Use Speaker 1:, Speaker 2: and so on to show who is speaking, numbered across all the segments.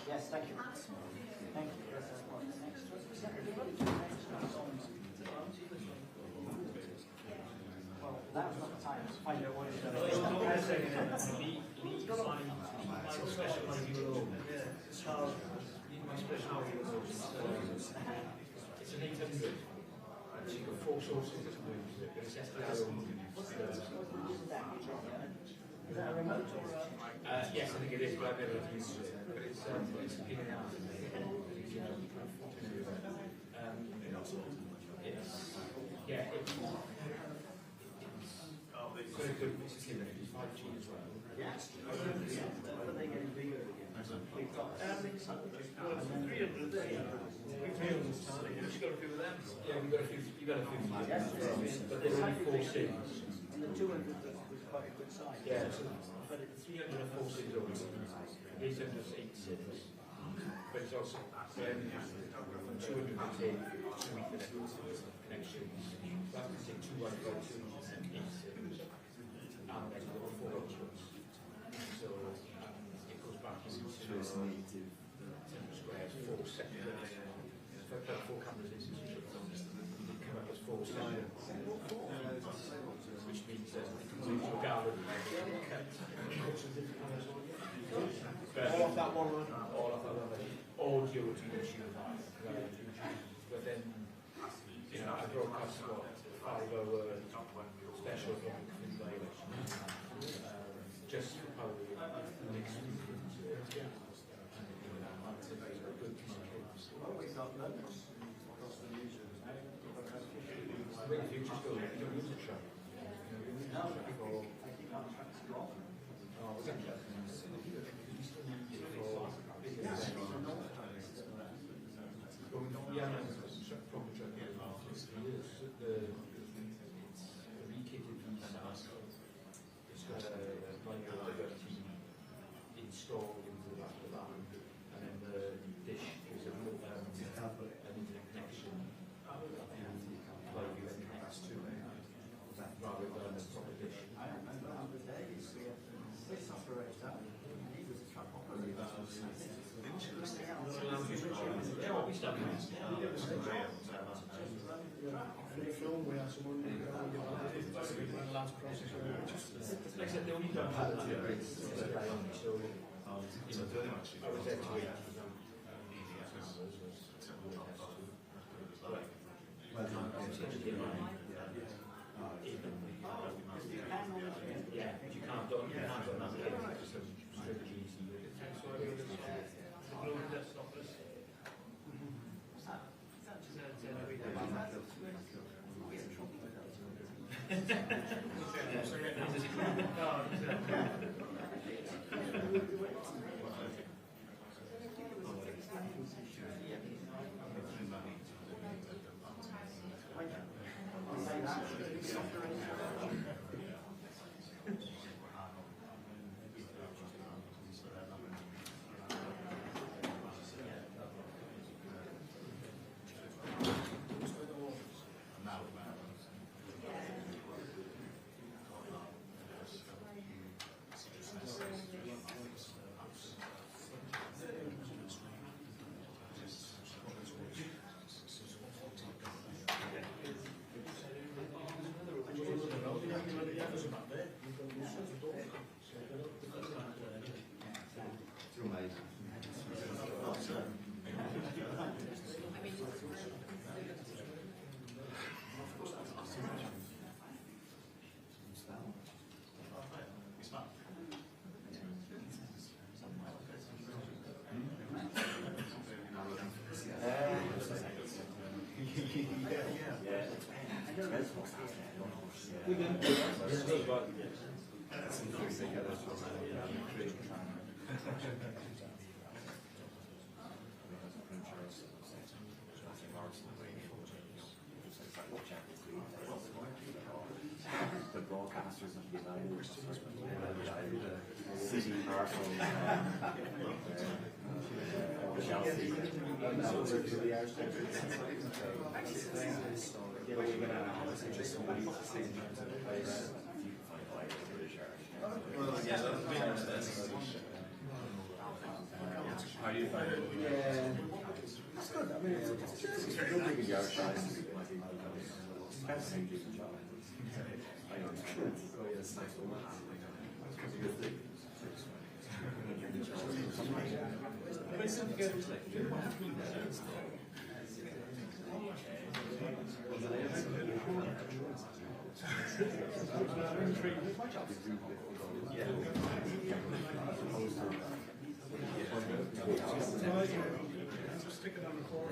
Speaker 1: Yes, thank you. Thank you. Well, that was not the time to find out what it's going to be.
Speaker 2: It's an 800. So you've got 4 sources to move, but it's just our own.
Speaker 1: Is that a remote or
Speaker 2: yes, I think it is, but I've never used it. But it's in and out. It's very good. It's 5G as well.
Speaker 1: yes? Are they getting bigger again? We've got 300 there.
Speaker 2: You've got a few of them. Yeah, you've got a few.
Speaker 1: Yes,
Speaker 2: but there's only 4 cities.
Speaker 1: and the 200 was quite a good size.
Speaker 2: Yeah, so but it's 304 cities already. These are just 8 cities. But it's also 210 connections. That can take 2 Wi-Fi to 8 cities. And then you've got 4 options. So it goes back into squares, 4 sectors. So if I put 4 cameras in, you come up as 4 sectors. Which means that it comes into a gallery.
Speaker 1: All of that one?
Speaker 2: All of that one. Audio to YouTube. But then, you know, I broadcast what 5-hour special from Wales. Just for how we mix it. If you just go, you don't use a track.
Speaker 1: No, I think that track's wrong.
Speaker 2: Yeah, no, it's a proper track. It's a re-kitted piece. It's got a micro TV installed into the back of the van, and then the dish is an internet connection. Like it connects to rather than a proper dish.
Speaker 1: I remember the days this operator, he was a truck operator.
Speaker 2: Yeah, what we started with.
Speaker 3: film we had someone last crossing,
Speaker 2: like I said, they only done that so I was there to wait. Yeah, you can't do nothing.
Speaker 4: The broadcasters of United, City, Arsenal, Chelsea.
Speaker 5: Well, yeah, how do you find it?
Speaker 4: It's good. I mean, it's good big in the Irish side. I know it's true. Oh, yeah, it's nice one.
Speaker 3: just stick it on the floor.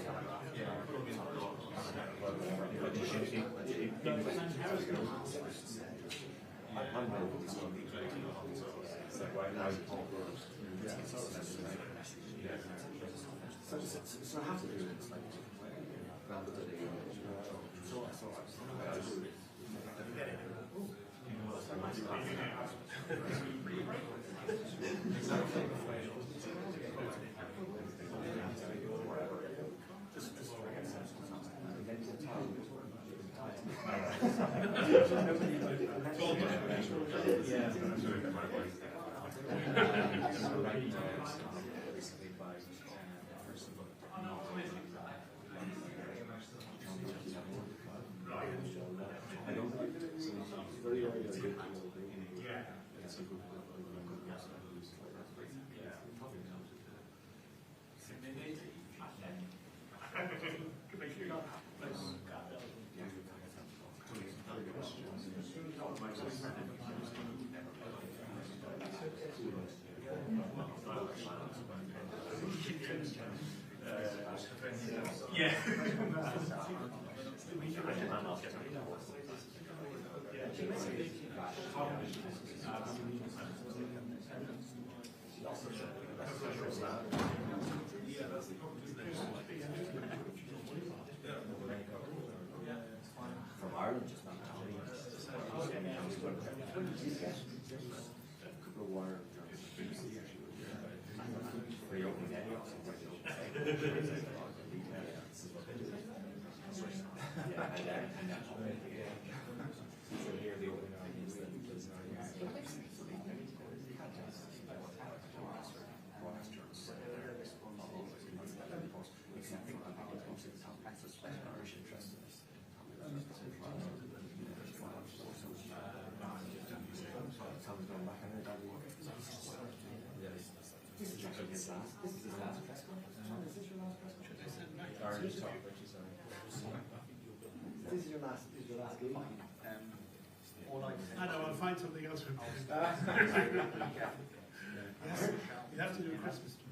Speaker 4: So I have to do it. It's like rather than
Speaker 5: Yeah.
Speaker 4: from Ireland, just not wire
Speaker 1: All I
Speaker 3: I know, I'll find something else for him.
Speaker 1: said.
Speaker 3: Yes, you have to do a Christmas tree.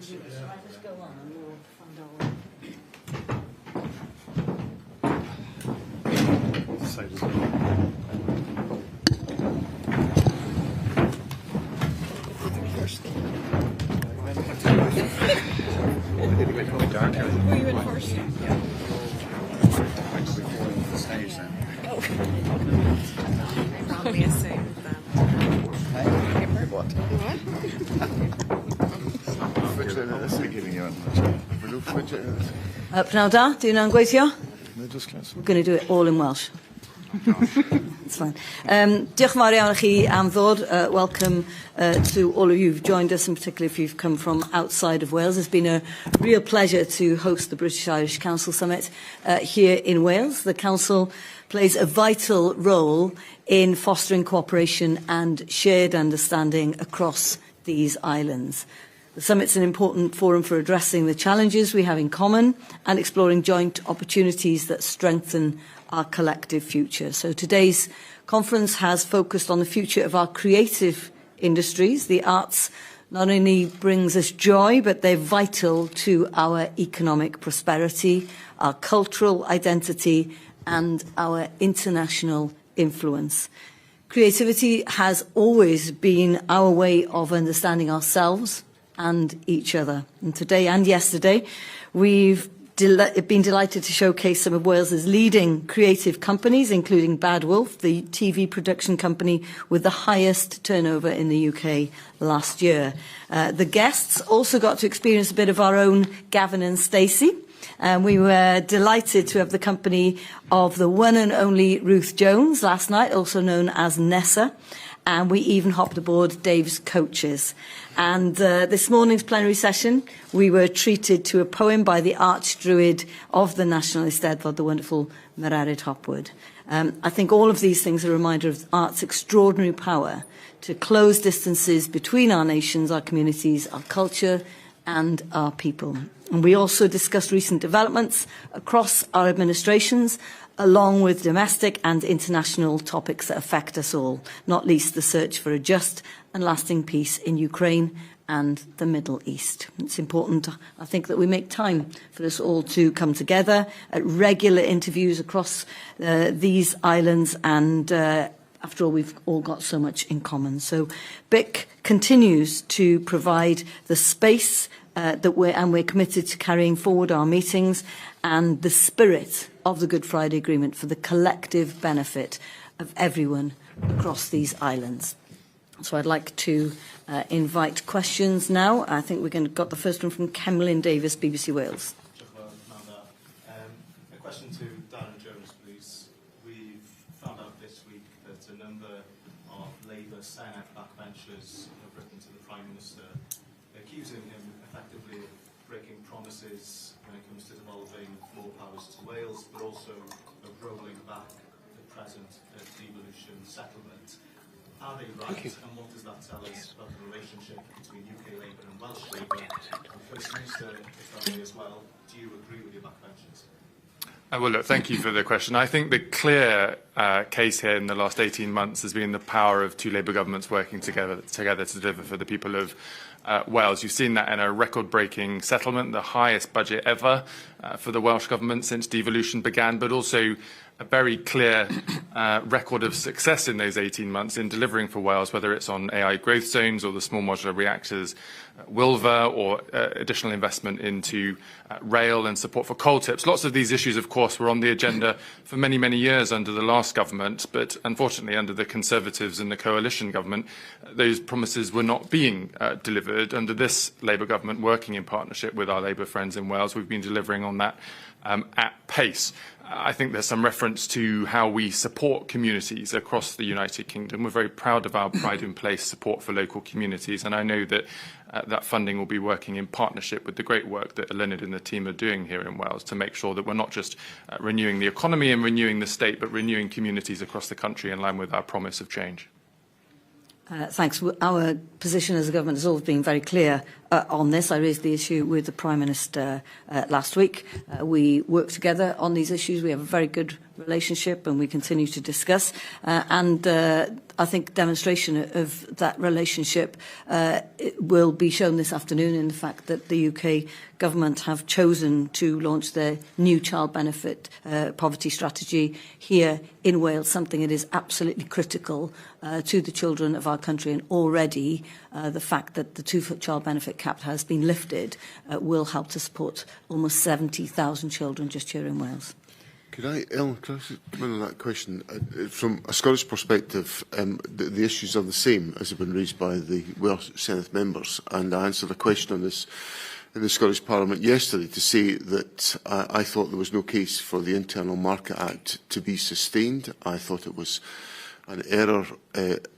Speaker 3: Shall
Speaker 6: I just go on and we'll find our way?
Speaker 3: Were you in first?
Speaker 7: Probably assumed that.
Speaker 6: Pnawn da, dwi'n yn gweithio? We're going to do it all in Welsh. It's fine. Diolch yn fawr iawn i chi am ddod. Welcome to all of you who've joined us, and particularly if you've come from outside of Wales. It's been a real pleasure to host the British Irish Council Summit here in Wales. The Council plays a vital role in fostering cooperation and shared understanding across these islands. The summit's an important forum for addressing the challenges we have in common and exploring joint opportunities that strengthen our collective future. So today's conference has focused on the future of our creative industries. The arts not only brings us joy, but they're vital to our economic prosperity, our cultural identity, and our international influence. Creativity has always been our way of understanding ourselves and each other. And today and yesterday, we've been delighted to showcase some of Wales's leading creative companies, including Bad Wolf, the TV production company with the highest turnover in the UK last year. The guests also got to experience a bit of our own Gavin and Stacey. We were delighted to have the company of the one and only Ruth Jones last night, also known as Nessa. And we even hopped aboard Dave's coaches. And this morning's plenary session, we were treated to a poem by the Archdruid of the National Eisteddfod, the wonderful Merarid Hopwood. I think all of these things are a reminder of art's extraordinary power to close distances between our nations, our communities, our culture, and our people. And we also discussed recent developments across our administrations, along with domestic and international topics that affect us all, not least the search for a just and lasting peace in Ukraine and the Middle East. It's important, I think, that we make time for us all to come together at regular interviews across these islands, and after all, we've all got so much in common. So BIC continues to provide the space that we're committed to carrying forward our meetings and the spirit of the Good Friday Agreement for the collective benefit of everyone across these islands. So I'd like to invite questions now. I think got the first one from Cemlyn Davis, BBC Wales.
Speaker 8: A question to Darren Jones, please. We've found out this week that a number of Labour Senate backbenchers have written to the Prime Minister accusing him effectively of breaking promises when it comes to devolving more powers to Wales, but also of rolling back the present devolution settlement. Are they right, and what does that tell us about the relationship between UK Labour and Welsh Labour? And First Minister, if I may as well, do you agree with your backbenchers?
Speaker 9: Well, look, thank you for the question. I think the clear case here in the last 18 months has been the power of two Labour governments working together to deliver for the people of Wales. You've seen that in a record-breaking settlement, the highest budget ever for the Welsh Government since devolution began, but also a very clear record of success in those 18 months in delivering for Wales, whether it's on AI growth zones or the small modular reactors, Wilva, or additional investment into rail and support for coal tips. Lots of these issues, of course, were on the agenda for many, many years under the last government, but unfortunately under the Conservatives and the coalition government, those promises were not being delivered. Under this Labour government, working in partnership with our Labour friends in Wales, we've been delivering on that at pace. I think there's some reference to how we support communities across the United Kingdom. We're very proud of our Pride in Place support for local communities, and I know that that funding will be working in partnership with the great work that Eluned and the team are doing here in Wales to make sure that we're not just renewing the economy and renewing the state, but renewing communities across the country in line with our promise of change.
Speaker 6: Thanks. Our position as a government has always been very clear on this. I raised the issue with the Prime Minister last week. We work together on these issues. We have a very good relationship, and we continue to discuss. I think demonstration of that relationship it will be shown this afternoon in the fact that the UK government have chosen to launch their new child benefit poverty strategy here in Wales, something that is absolutely critical to the children of our country. And already the fact that the child benefit cap has been lifted will help to support almost 70,000 children just here in Wales.
Speaker 7: Ellen, could I come in on that question? From a Scottish perspective, the issues are the same as have been raised by the Welsh Senate members, and I answered a question on this in the Scottish Parliament yesterday to say that I thought there was no case for the Internal Market Act to be sustained. I thought it was an error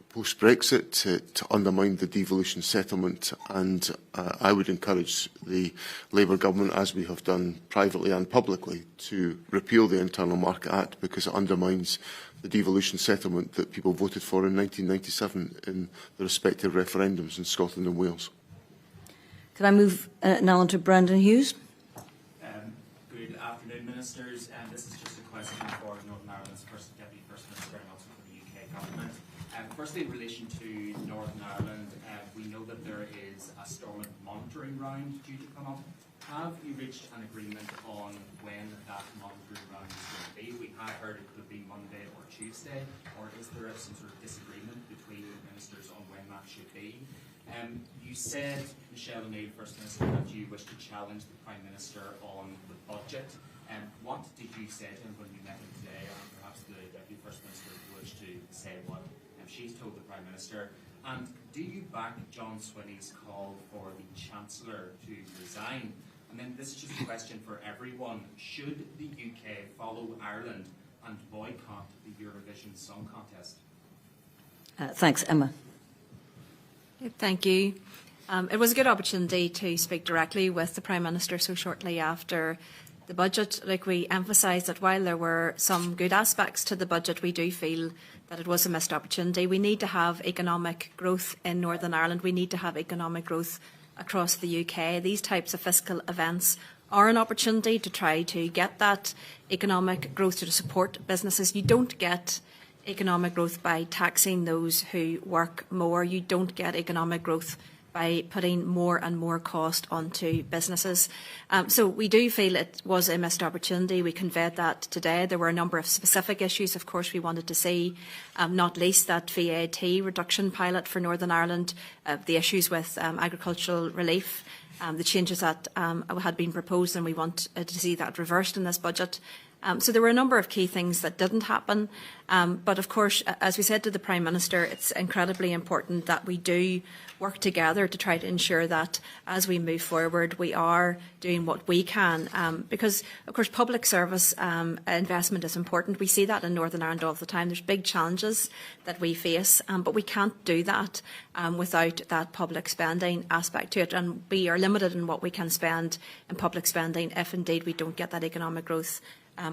Speaker 7: post-Brexit to undermine the devolution settlement, and I would encourage the Labour government, as we have done privately and publicly, to repeal the Internal Market Act because it undermines the devolution settlement that people voted for in 1997 in the respective referendums in Scotland and Wales.
Speaker 6: Could I move now on to Brendan Hughes?
Speaker 10: Good afternoon, Ministers. This is just a question for Northern Ireland's Deputy First Minister and also for the UK Government. Firstly, in relation to Northern Ireland, we know that there is a storm monitoring round due to come up. Have you reached an agreement on when that monitoring round is going to be? We have heard it could be Monday or Tuesday, or is there some sort of disagreement between ministers on when that should be? You said, Michelle O'Neill, First Minister, that you wish to challenge the Prime Minister on the budget. What did you say to him when you met him today? And perhaps the Deputy First Minister wish to say what she's told the Prime Minister. And do you back John Swinney's call for the Chancellor to resign? And then this is just a question for everyone. Should the UK follow Ireland and boycott the Eurovision Song Contest?
Speaker 6: Thanks, Emma.
Speaker 11: Thank you. It was a good opportunity to speak directly with the Prime Minister so shortly after the budget. Like, we emphasised that while there were some good aspects to the budget, we do feel that it was a missed opportunity. We need to have economic growth in Northern Ireland. We need to have economic growth across the UK. These types of fiscal events are an opportunity to try to get that economic growth to support businesses. You don't get economic growth by taxing those who work more. You don't get economic growth by putting more and more cost onto businesses. So we do feel it was a missed opportunity. We conveyed that today. There were a number of specific issues, of course, we wanted to see, not least that VAT reduction pilot for Northern Ireland, the issues with agricultural relief, the changes that had been proposed, and we want to see that reversed in this budget. So there were a number of key things that didn't happen. But of course, as we said to the Prime Minister, it's incredibly important that we do work together to try to ensure that as we move forward, we are doing what we can. Because, of course, public service investment is important. We see that in Northern Ireland all the time. There's big challenges that we face, but we can't do that without that public spending aspect to it. And we are limited in what we can spend in public spending if indeed we don't get that economic growth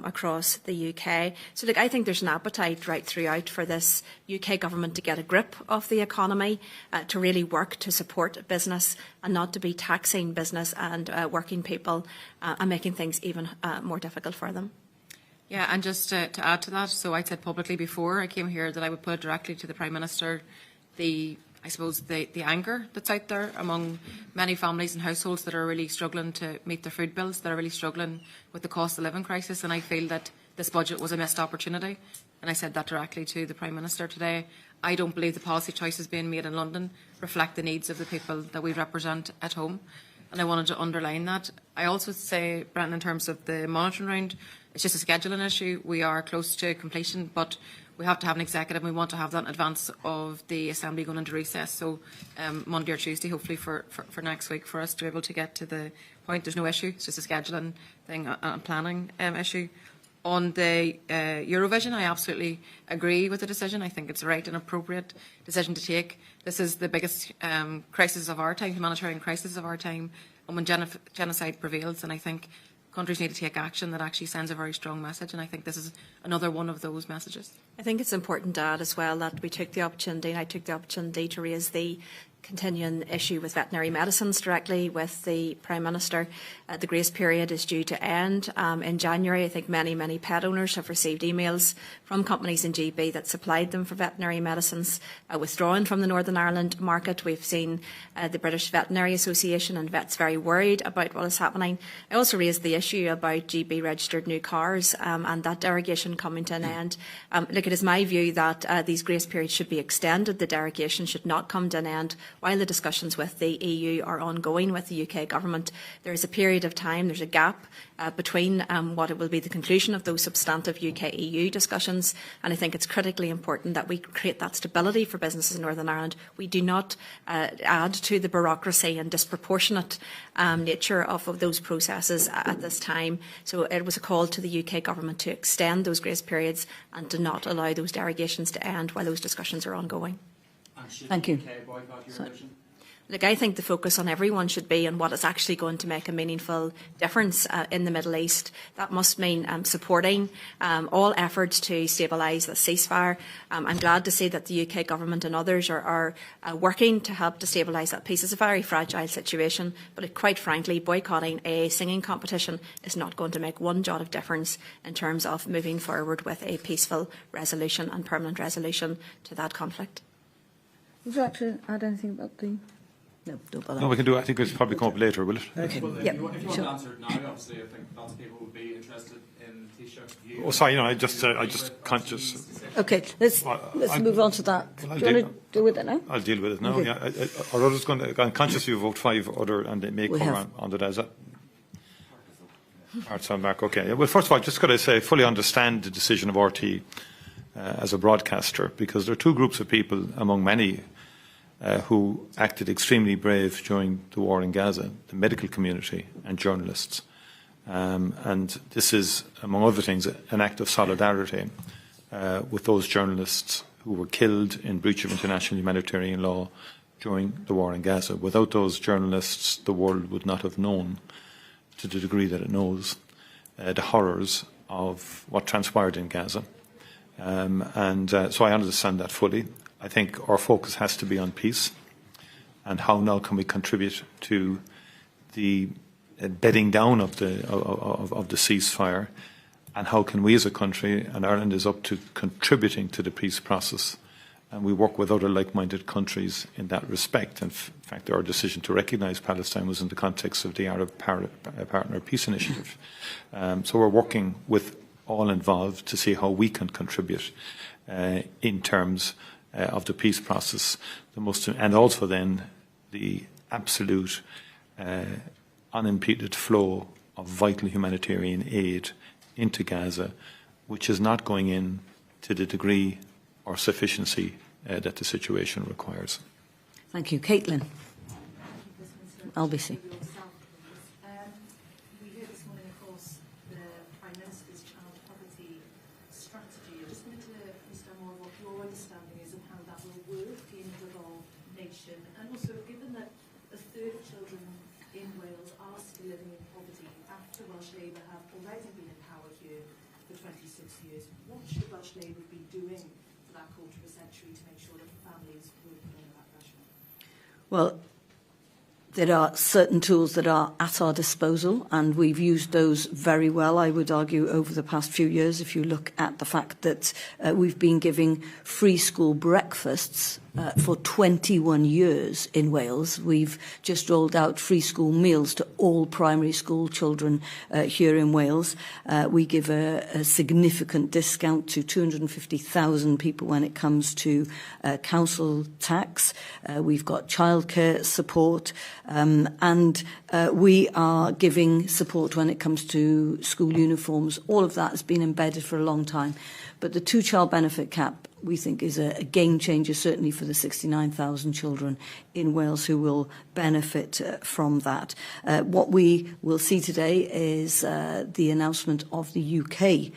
Speaker 11: across the UK. So look, I think there's an appetite right throughout for this UK government to get a grip of the economy, to really work to support business and not to be taxing business and working people and making things even more difficult for them.
Speaker 12: Yeah, and just to add to that, so I said publicly before I came here that I would put directly to the Prime Minister the anger that's out there among many families and households that are really struggling to meet their food bills, that are really struggling with the cost of living crisis, and I feel that this budget was a missed opportunity, and I said that directly to the Prime Minister today. I don't believe the policy choices being made in London reflect the needs of the people that we represent at home, and I wanted to underline that. I also say, Brenton, in terms of the monitoring round, it's just a scheduling issue. We are close to completion, but we have to have an executive, and we want to have that in advance of the Assembly going into recess. So Monday or Tuesday, hopefully for next week, for us to be able to get to the point. There's no issue. It's just a scheduling thing, a planning issue. On the Eurovision, I absolutely agree with the decision. I think it's the right and appropriate decision to take. This is the biggest crisis of our time, humanitarian crisis of our time, and when genocide prevails, and I think countries need to take action that actually sends a very strong message, and I think this is another one of those messages.
Speaker 11: I think it's important to add as well that we took the opportunity, and I took the opportunity to raise the continuing issue with veterinary medicines directly with the Prime Minister. The grace period is due to end in January. I think many pet owners have received emails from companies in GB that supplied them for veterinary medicines withdrawing from the Northern Ireland market. We've seen the British Veterinary Association and vets very worried about what is happening. I also raised the issue about GB registered new cars and that derogation coming to an end. Look, it is my view that these grace periods should be extended. The derogation should not come to an end while the discussions with the EU are ongoing with the UK Government. There is a period of time, there's a gap between what it will be the conclusion of those substantive UK-EU discussions, and I think it's critically important that we create that stability for businesses in Northern Ireland. We do not add to the bureaucracy and disproportionate nature of those processes at this time. So it was a call to the UK Government to extend those grace periods and to not allow those derogations to end while those discussions are ongoing.
Speaker 6: Thank you. Look, I think the focus on everyone should be on what is actually going to make a meaningful difference in the Middle East. That must mean supporting all efforts to stabilise the ceasefire. I'm glad to see that the UK Government and others are working to help to stabilise that peace. It's a very fragile situation, but quite frankly, boycotting a singing competition is not going to make one jot of difference in terms of moving forward with a peaceful resolution and permanent resolution to that conflict. Would you like to add anything about the... No, don't bother.
Speaker 13: No, we can do it. I think it's probably come up later, will it?
Speaker 6: Okay.
Speaker 10: Well, if
Speaker 6: Yep.
Speaker 10: you want
Speaker 6: Sure.
Speaker 10: to answer it now, obviously, I think lots of people would be interested in Taoiseach's view.
Speaker 13: Oh, sorry, I just conscious.
Speaker 6: Okay, let's move on to that.
Speaker 13: Well,
Speaker 6: Do you want to deal with it now?
Speaker 13: I'll deal with it now.
Speaker 6: Okay.
Speaker 13: Yeah, or others going to. I'm conscious you vote 5 other, and they may come on to that. Is that? Arts on Mark. Okay. Well, first of all, just got to say, I fully understand the decision of RT as a broadcaster, because there are two groups of people among many who acted extremely brave during the war in Gaza, the medical community and journalists. And this is, among other things, an act of solidarity with those journalists who were killed in breach of international humanitarian law during the war in Gaza. Without those journalists, the world would not have known, to the degree that it knows, the horrors of what transpired in Gaza. So I understand that fully. I think our focus has to be on peace and how now can we contribute to the bedding down of the ceasefire, and how can we as a country, and Ireland is up to contributing to the peace process, and we work with other like-minded countries in that respect. In fact, our decision to recognise Palestine was in the context of the Arab Partner Peace Initiative. So we're working with all involved to see how we can contribute in terms of the peace process, and also then the absolute unimpeded flow of vital humanitarian aid into Gaza, which is not going in to the degree or sufficiency that the situation requires.
Speaker 6: Thank you. Caitlin. LBC.
Speaker 14: And also, given that a third of children in Wales are still living in poverty after Welsh Labour have already been in power here for 26 years, what should Welsh Labour be doing for that quarter of a century to make sure that families will put under that pressure?
Speaker 6: Well, there are certain tools that are at our disposal, and we've used those very well, I would argue, over the past few years. If you look at the fact that we've been giving free school breakfasts for 21 years in Wales. We've just rolled out free school meals to all primary school children here in Wales. We give a significant discount to 250,000 people when it comes to council tax. We've got childcare support, and we are giving support when it comes to school uniforms. All of that has been embedded for a long time. But the two-child benefit cap, we think, is a game changer, certainly for the 69,000 children in Wales who will benefit from that. What we will see today is the announcement of the UK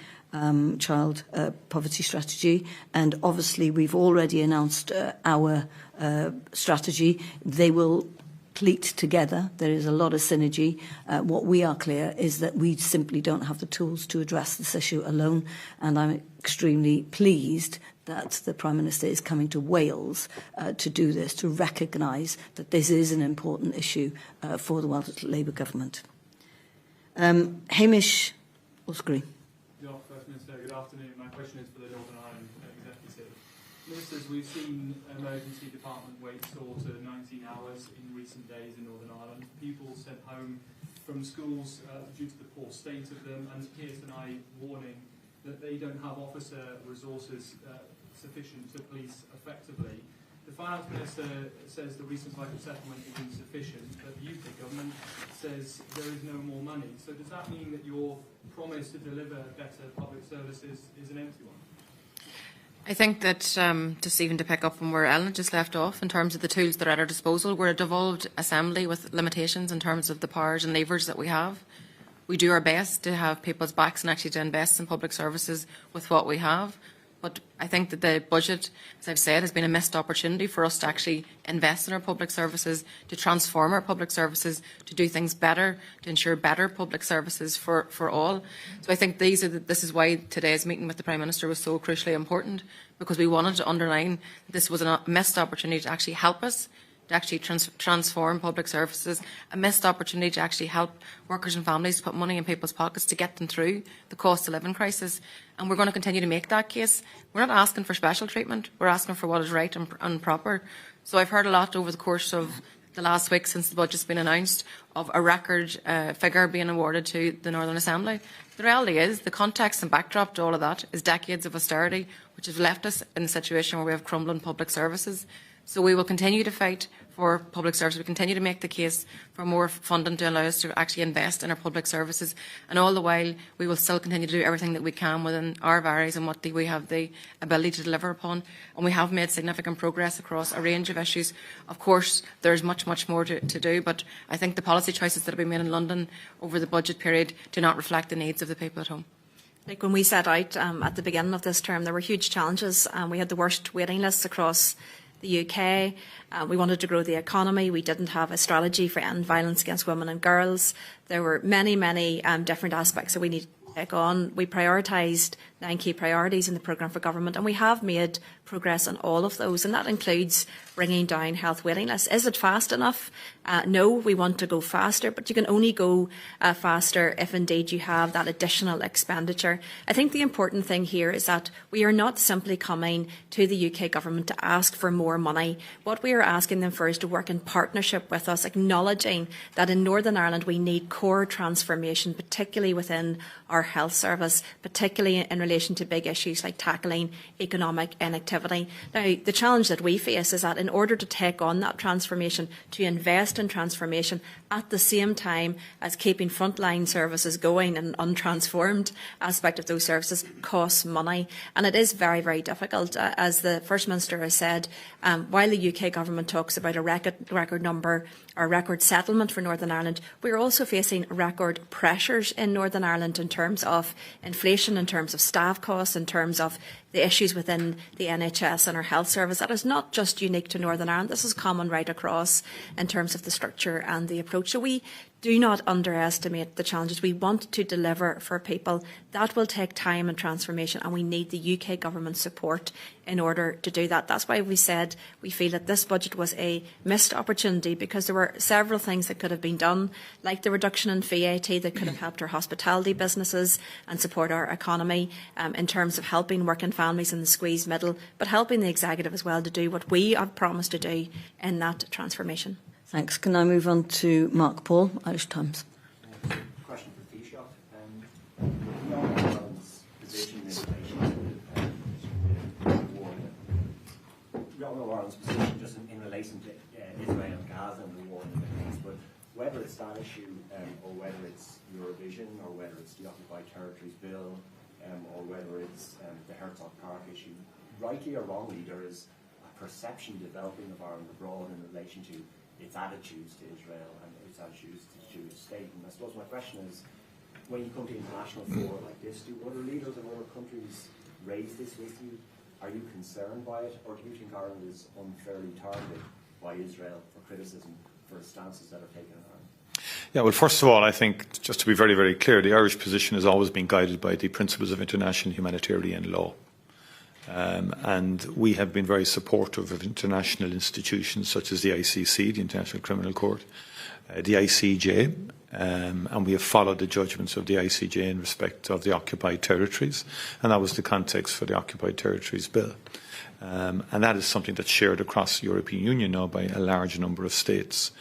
Speaker 6: child poverty strategy, and obviously we've already announced our strategy. They will complete together. There is a lot of synergy. What we are clear is that we simply don't have the tools to address this issue alone, and I'm extremely pleased that the Prime Minister is coming to Wales to do this, to recognise that this is an important issue for the Welsh Labour Government. Hamish Osgreen.
Speaker 15: First Minister, good afternoon. My question is for the Northern Ireland Executive. Ministers, we've seen emergency department wait soar to 19 hours in recent days in Northern Ireland. People sent home from schools due to the poor state of them, and Pearson and I warning that they don't have officer resources sufficient to police effectively. The Finance Minister says the recent budget settlement is insufficient, but the UK Government says there is no more money. So does that mean that your promise to deliver better public services is an empty one?
Speaker 12: I think that, just even to pick up from where Ellen just left off, in terms of the tools that are at our disposal, we're a devolved assembly with limitations in terms of the powers and levers that we have. We do our best to have people's backs and actually to invest in public services with what we have. But I think that the budget, as I've said, has been a missed opportunity for us to actually invest in our public services, to transform our public services, to do things better, to ensure better public services for all. So I think this is why today's meeting with the Prime Minister was so crucially important, because we wanted to underline this was a missed opportunity to actually help us, to actually transform public services, a missed opportunity to actually help workers and families to put money in people's pockets to get them through the cost of living crisis. And we're going to continue to make that case. We're not asking for special treatment. We're asking for what is right and proper. So I've heard a lot over the course of the last week since the budget's been announced of a record figure being awarded to the Northern Assembly. The reality is the context and backdrop to all of that is decades of austerity, which has left us in a situation where we have crumbling public services. So we will continue to fight for public services. We continue to make the case for more funding to allow us to actually invest in our public services. And all the while, we will still continue to do everything that we can within our varies and what we have the ability to deliver upon. And we have made significant progress across a range of issues. Of course, there is much, much more to do, but I think the policy choices that have been made in London over the budget period do not reflect the needs of the people at home.
Speaker 11: Like when we set out at the beginning of this term, there were huge challenges. We had the worst waiting lists across the UK. We wanted to grow the economy. We didn't have a strategy for ending violence against women and girls. There were many different aspects that we needed to take on. We prioritised 9 key priorities in the programme for government, and we have made progress on all of those, and that includes bringing down health waiting lists. Is it fast enough? No, we want to go faster, but you can only go faster if indeed you have that additional expenditure. I think the important thing here is that we are not simply coming to the UK Government to ask for more money. What we are asking them for is to work in partnership with us, acknowledging that in Northern Ireland we need core transformation, particularly within our health service, particularly in relation to big issues like tackling economic inactivity. Now, the challenge that we face is that in order to take on that transformation, to invest in transformation at the same time as keeping frontline services going, and an untransformed aspect of those services costs money. And it is very, very difficult. As the First Minister has said, while the UK Government talks about a record number or record settlement for Northern Ireland, we are also facing record pressures in Northern Ireland in terms of inflation, in terms of staff costs, in terms of the issues within the NHS and our health service. That is not just unique to Northern Ireland. This is common right across in terms of the structure and the approach. So we do not underestimate the challenges. We want to deliver for people. That will take time and transformation, and we need the UK Government support in order to do that. That's why we said we feel that this budget was a missed opportunity, because there were several things that could have been done, like the reduction in VAT that could have helped our hospitality businesses and support our economy in terms of helping working families in the squeezed middle, but helping the executive as well to do what we have promised to do in that transformation.
Speaker 6: Thanks. Can I move on to Mark Paul, Irish Times?
Speaker 16: Question for Taoiseach. Northern Ireland's position in relation to the war. Northern Ireland's position just in relation to Israel and Gaza and the war in the Middle East, but whether it's that issue or whether it's Eurovision or whether it's the Occupied Territories Bill or whether it's the Herzog Park issue, rightly or wrongly, there is a perception developing of Ireland abroad in relation to its attitudes to Israel and its attitudes to the Jewish state. And I suppose my question is, when you come to international fora like this, do other leaders of other countries raise this with you? Are you concerned by it, or do you think Ireland is unfairly targeted by Israel for criticism for stances that are taken in Ireland?
Speaker 13: Yeah, well, first of all, I think, just to be very, very clear, the Irish position has always been guided by the principles of international humanitarian law. And we have been very supportive of international institutions such as the ICC, the International Criminal Court, the ICJ, and we have followed the judgments of the ICJ in respect of the occupied territories, and that was the context for the Occupied Territories Bill. And that is something that's shared across the European Union now by a large number of states.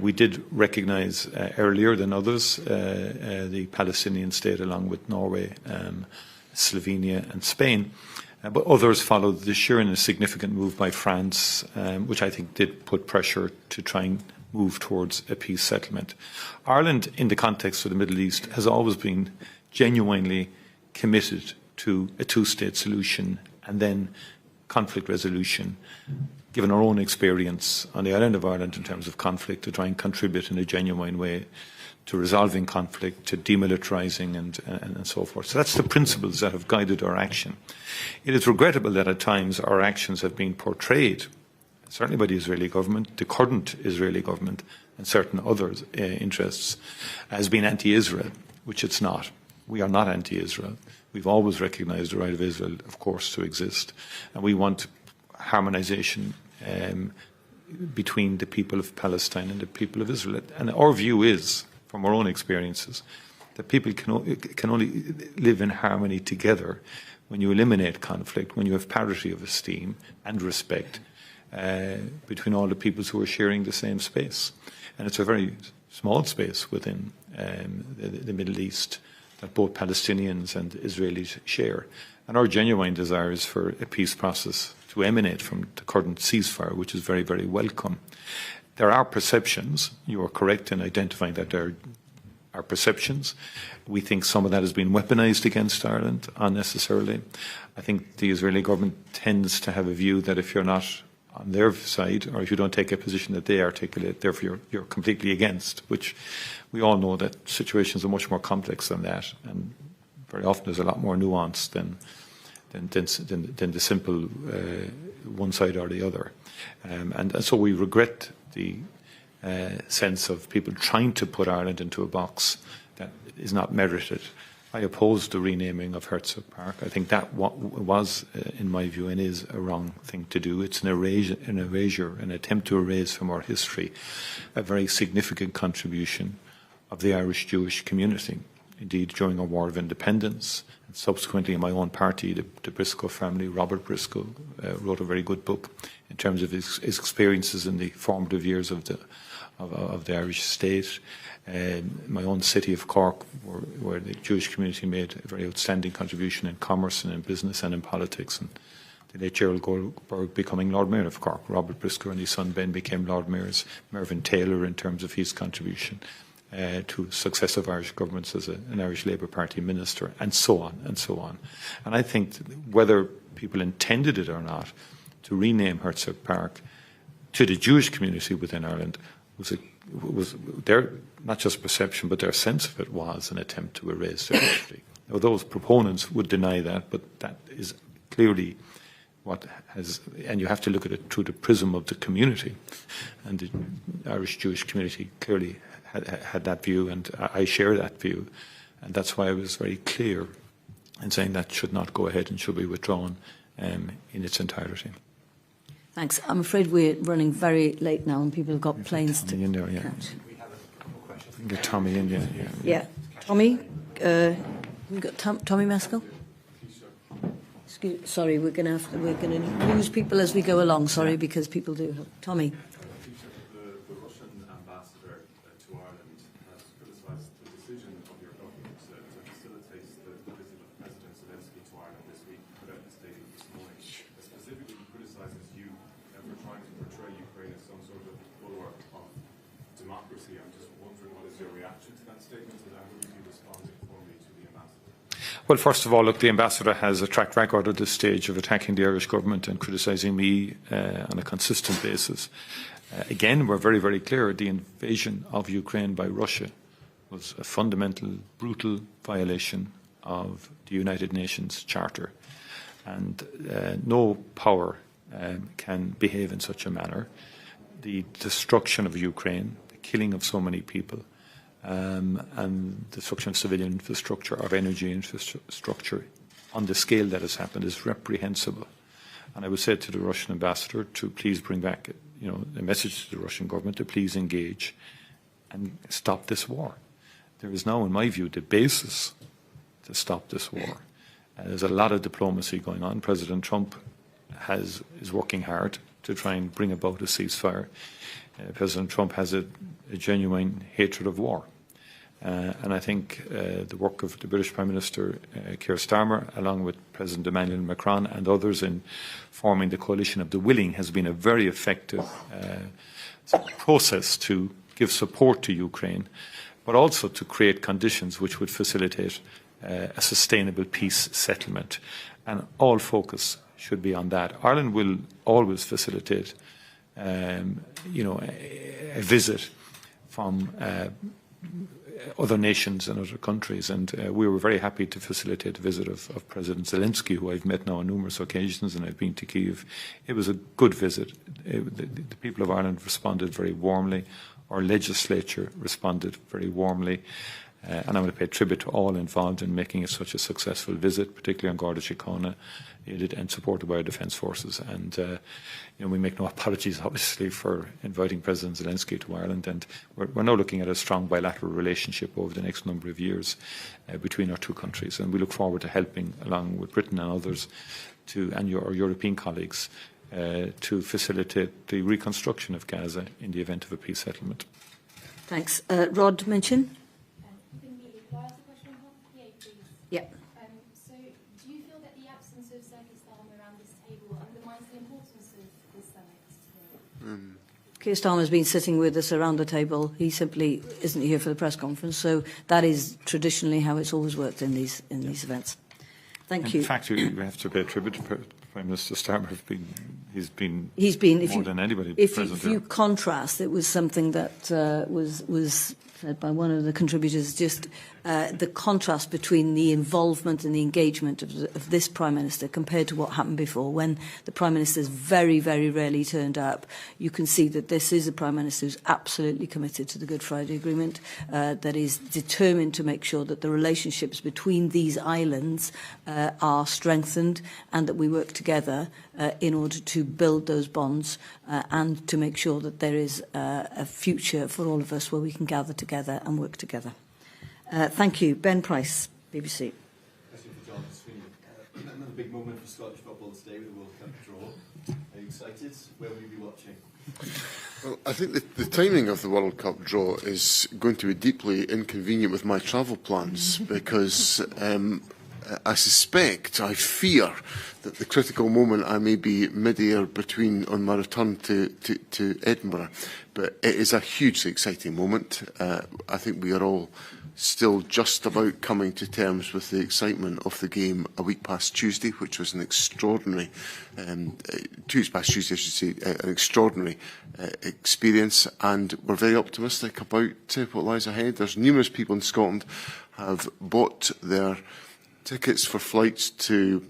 Speaker 13: We did recognise earlier than others the Palestinian state along with Norway, Slovenia and Spain. But others followed this year in a significant move by France, which I think did put pressure to try and move towards a peace settlement. Ireland, in the context of the Middle East, has always been genuinely committed to a two-state solution and then conflict resolution, given our own experience on the island of Ireland in terms of conflict, to try and contribute in a genuine way to resolving conflict, to demilitarising and so forth. So that's the principles that have guided our action. It is regrettable that at times our actions have been portrayed, certainly by the Israeli government, the current Israeli government, and certain other interests, as being anti-Israel, which it's not. We are not anti-Israel. We've always recognised the right of Israel, of course, to exist. And we want harmonisation between the people of Palestine and the people of Israel. And our view is, from our own experiences, that people can only live in harmony together when you eliminate conflict, when you have parity of esteem and respect between all the peoples who are sharing the same space. And it's a very small space within the Middle East that both Palestinians and Israelis share. And our genuine desire is for a peace process to emanate from the current ceasefire, which is very, very welcome. There are perceptions. You are correct in identifying that there are perceptions. We think some of that has been weaponised against Ireland unnecessarily. I think the Israeli government tends to have a view that if you're not on their side, or if you don't take a position that they articulate, therefore you're completely against, which we all know that situations are much more complex than that, and very often there's a lot more nuance than the simple one side or the other. And so we regret the sense of people trying to put Ireland into a box that is not merited. I oppose the renaming of Herzog Park. I think that was, in my view, and is a wrong thing to do. It's an erasure, an attempt to erase from our history a very significant contribution of the Irish Jewish community. Indeed, during our War of Independence, and subsequently in my own party, the Briscoe family, Robert Briscoe, wrote a very good book in terms of his experiences in the formative years of the Irish state. My own city of Cork, where the Jewish community made a very outstanding contribution in commerce and in business and in politics. And the late Gerald Goldberg becoming Lord Mayor of Cork. Robert Briscoe and his son Ben became Lord Mayors. Mervyn Taylor in terms of his contribution to successive Irish governments as an Irish Labour Party minister, and so on and so on. And I think whether people intended it or not, to rename Herzog Park to the Jewish community within Ireland was their, not just perception, but their sense of it was an attempt to erase their history. Now, those proponents would deny that, but that is clearly what has, and you have to look at it through the prism of the community. And the Irish Jewish community clearly had that view, and I share that view. And that's why I was very clear in saying that should not go ahead and should be withdrawn in its entirety.
Speaker 6: Thanks. I'm afraid we're running very late now and people have got planes to
Speaker 13: in there, yeah.
Speaker 6: catch.
Speaker 13: I think get Tommy in, yeah.
Speaker 6: Yeah. Tommy? We've got Tommy Maskell? Sorry, we're going to lose people as we go along, sorry, because people do. Tommy?
Speaker 17: The Russian ambassador to Ireland has criticised the decision of your government to facilitate the visit of President Zelensky to Ireland this week, put out a statement this morning. Specifically, he criticises you for trying to portray Ukraine as some sort of bulwark of democracy. I'm just wondering, what is your reaction to that statement, and how will you be responding formally to the ambassador?
Speaker 13: Well, first of all, look, the ambassador has a track record at this stage of attacking the Irish government and criticising me on a consistent basis. Again, we're very, very clear. The invasion of Ukraine by Russia was a fundamental, brutal violation of the United Nations Charter. And no power can behave in such a manner. the destruction of Ukraine, the killing of so many people, and destruction of civilian infrastructure, of energy infrastructure on the scale that has happened is reprehensible. And I would say to the Russian ambassador to please bring back, a message to the Russian government to please engage and stop this war. There is now, in my view, the basis to stop this war. There's a lot of diplomacy going on. President Trump is working hard to try and bring about a ceasefire. President Trump has a genuine hatred of war. And I think the work of the British Prime Minister Keir Starmer, along with President Emmanuel Macron and others in forming the coalition of the willing, has been a very effective process to give support to Ukraine, but also to create conditions which would facilitate a sustainable peace settlement. And all focus should be on that. Ireland will always facilitate, a visit from other nations and other countries, and we were very happy to facilitate the visit of President Zelensky, who I've met now on numerous occasions, and I've been to Kyiv. It was a good visit. The people of Ireland responded very warmly. Our legislature responded very warmly. And I want to pay tribute to all involved in making it such a successful visit, particularly on Garda Síochána, aided and supported by our defence forces. And we make no apologies, obviously, for inviting President Zelensky to Ireland. And we're now looking at a strong bilateral relationship over the next number of years between our two countries. And we look forward to helping, along with Britain and others, and our European colleagues, to facilitate the reconstruction of Gaza in the event of a peace settlement.
Speaker 6: Thanks. Rod Minchin. Yeah.
Speaker 18: So, do you feel that the absence of Sir Starmer around this table undermines the importance of this summit today?
Speaker 6: Keir Starmer's been sitting with us around the table. He simply isn't here for the press conference, so that is traditionally how it's always worked in these events. Thank you.
Speaker 13: In fact, we have to pay tribute to Prime Minister Starmer. He's been more than anybody.
Speaker 6: If you contrast, it was something that was said by one of the contributors, just the contrast between the involvement and the engagement of this Prime Minister compared to what happened before, when the Prime Ministers very, very rarely turned up. You can see that this is a Prime Minister who's absolutely committed to the Good Friday Agreement, that is determined to make sure that the relationships between these islands are strengthened and that we work together in order to build those bonds and to make sure that there is a future for all of us where we can gather together and work together. Thank you. Ben Price, BBC.
Speaker 19: Question for John Sweeney. Another big moment for Scottish football today with the World Cup draw. Are you excited? Where will you be watching?
Speaker 7: Well, I think the timing of the World Cup draw is going to be deeply inconvenient with my travel plans because I suspect, I fear, that the critical moment I may be mid-air on my return to Edinburgh. But it is a hugely exciting moment. I think we are all still just about coming to terms with the excitement of the game a week past Tuesday, which was an extraordinary, 2 weeks past Tuesday, I should say, an extraordinary experience. And we're very optimistic about what lies ahead. There's numerous people in Scotland have bought their tickets for flights to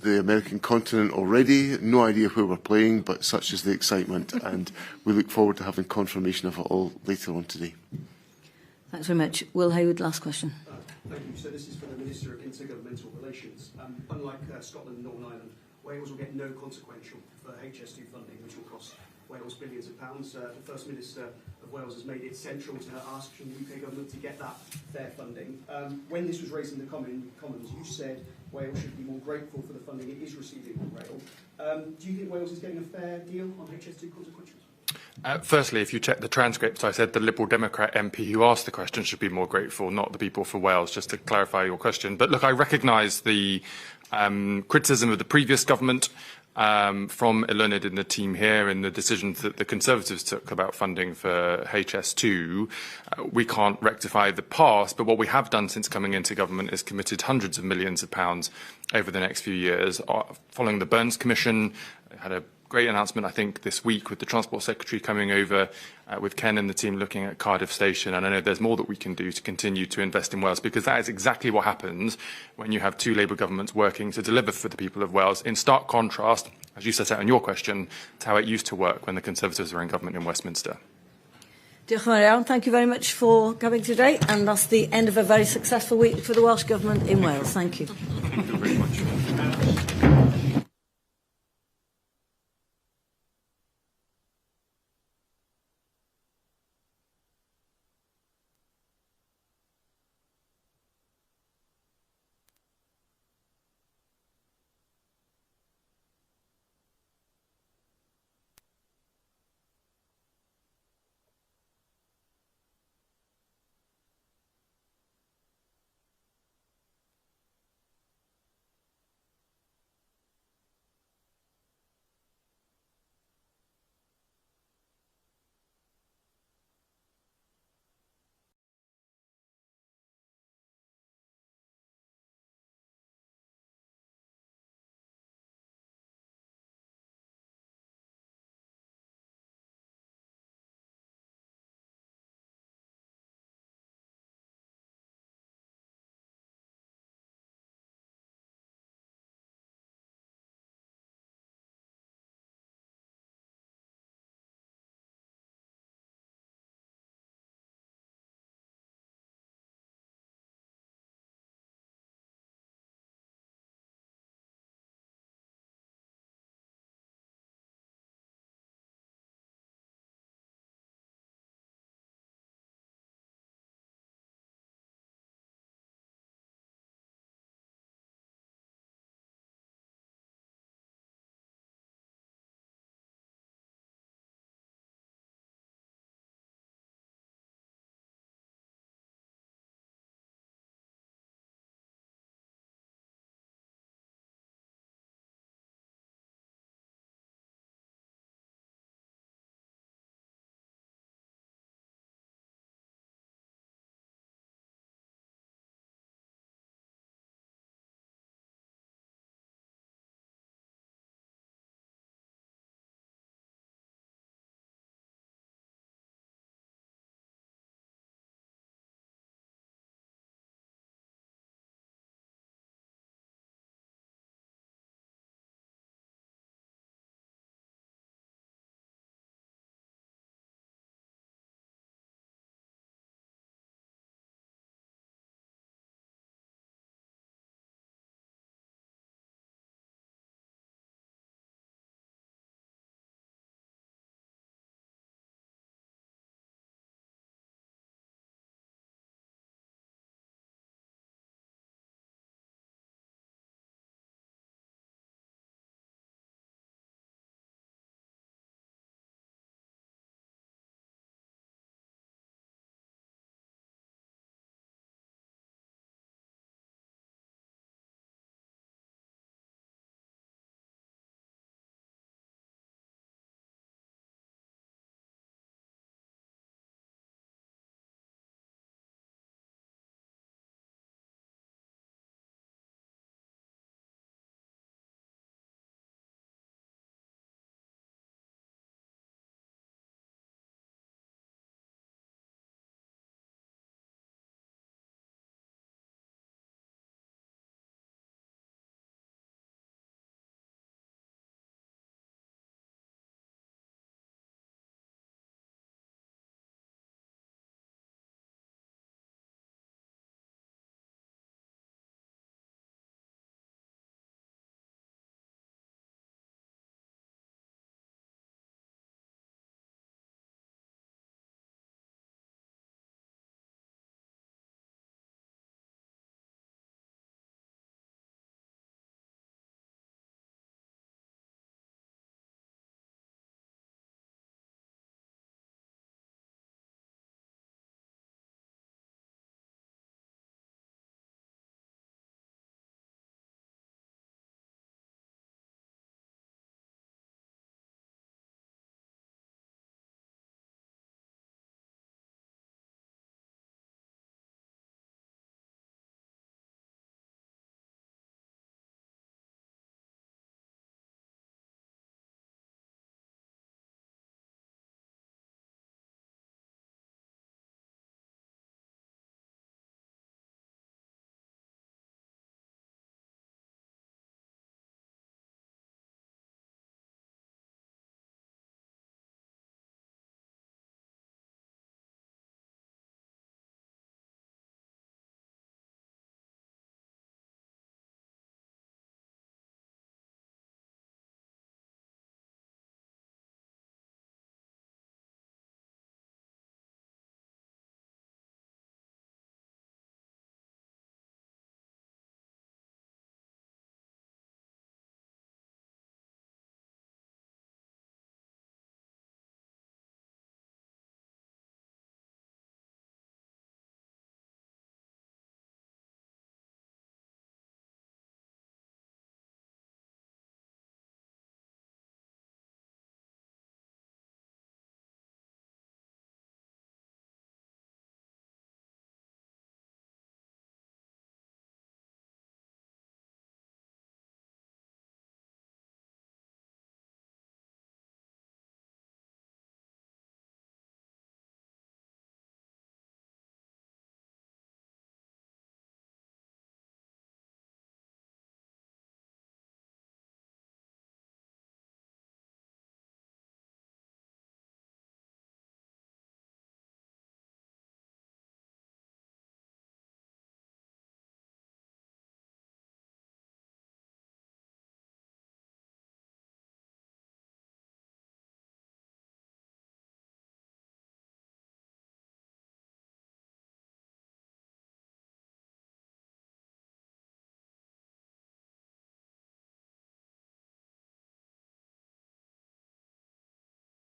Speaker 7: the American continent already. No idea where we're playing, but such is the excitement, and we look forward to having confirmation of it all later on today.
Speaker 6: Thanks very much. Will Hayward, last question.
Speaker 4: Thank you. So this is for the Minister of Inter-governmental Relations. Unlike Scotland and Northern Ireland, Wales will get no consequential for HS2 funding, which will cost Wales billions of pounds. The First Minister of Wales has made it central to her ask from the UK government to get that fair funding. When this was raised in the Commons, you said Wales should be more grateful for the funding it is receiving on rail. Do you think Wales is getting a fair deal on HS2 consequentials?
Speaker 9: Firstly, if you check the transcript, I said the Liberal Democrat MP who asked the question should be more grateful, not the people for Wales, just to clarify your question. But look, I recognise the criticism of the previous government from Ilunid and the team here in the decisions that the Conservatives took about funding for HS2. We can't rectify the past, but what we have done since coming into government is committed hundreds of millions of pounds over the next few years. Following the Burns Commission, had a great announcement, I think, this week with the Transport Secretary coming over with Ken and the team looking at Cardiff Station. And I know there's more that we can do to continue to invest in Wales, because that is exactly what happens when you have two Labour governments working to deliver for the people of Wales. In stark contrast as you set out in your question, to how it used to work when the Conservatives were in government in Westminster.
Speaker 6: Diolch yn fawr iawn. Thank you very much for coming today, and that's the end of a very successful week for the Welsh Government in Wales. Thank you.
Speaker 9: Thank you very much.